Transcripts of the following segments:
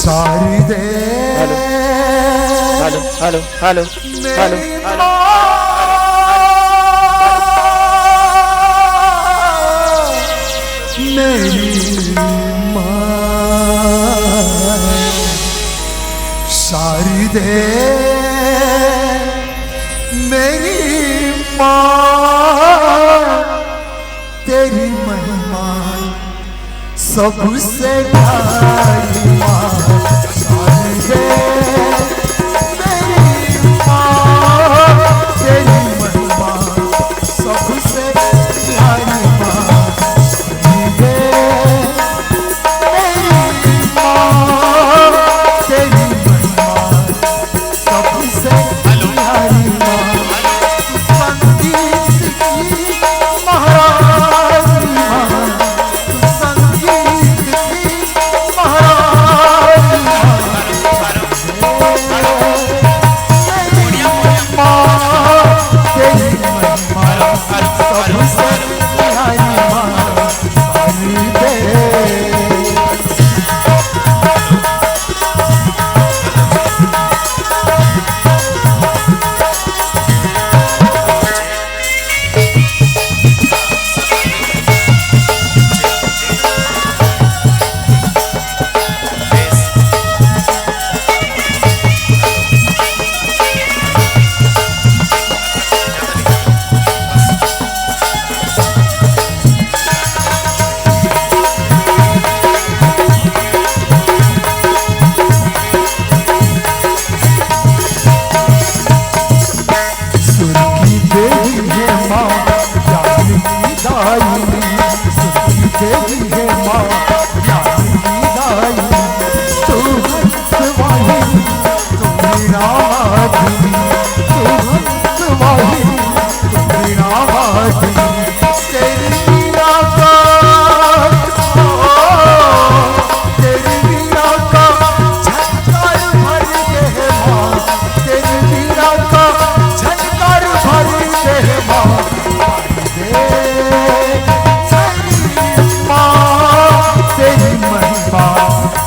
शारदे hello hello hello hello hello मेरी माँ शारदे मेरी माँ तेरी महिमा सबसे प्यारी माँ शारदे मेरी माँ तेरी महिमा सबसे प्यारी माँ शारदे मेरी माँ तेरी महिमा सबसे प्यारी माँ संगीत की महारानी माँ संगीत की महारानी माँ तेरी महिमा सबसे प्यारी माँ शारदे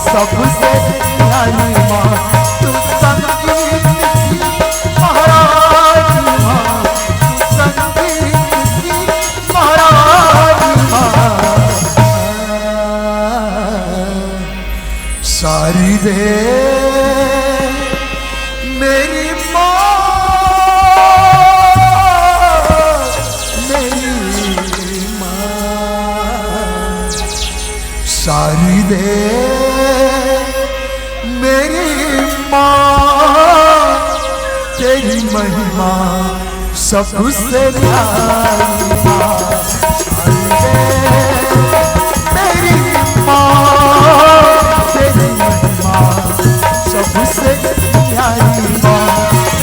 सबसे प्यारी माँ तू संगीत की महारानी माँ संगीत की महारानी माँ शारदे मेरी माँ शारदे मेरी माँ तेरी महिमा सबसे प्यारी माँ शारदे मेरी माँ तेरी महिमा सबसे प्यारी माँ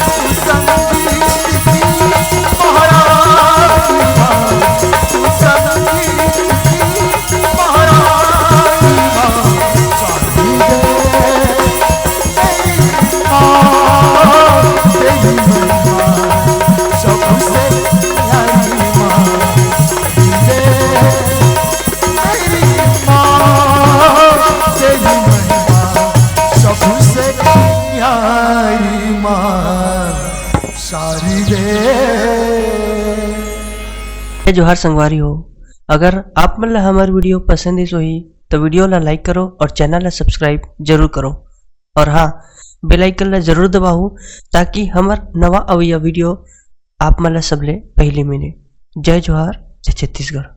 तू संगीत की महारानी माँ तू संगीत की महारानी माँ शारदे तेरी महिमा सबसे प्यारी माँ शारदे मेरी माँ तेरी महिमा सबसे प्यारी माँ शारदे। जोहार संगवारी हो, अगर आप मन ला हमार वीडियो पसंद इस होही तो वीडियो ला लाइक करो और चैनल ला सब्सक्राइब जरूर करो और हाँ बेल आइकन ला जरूर दबाओ ताकि हमार नवा अवैया वीडियो आप मन ला सबले पहले मिले। जय जोहार, जय छत्तीसगढ़।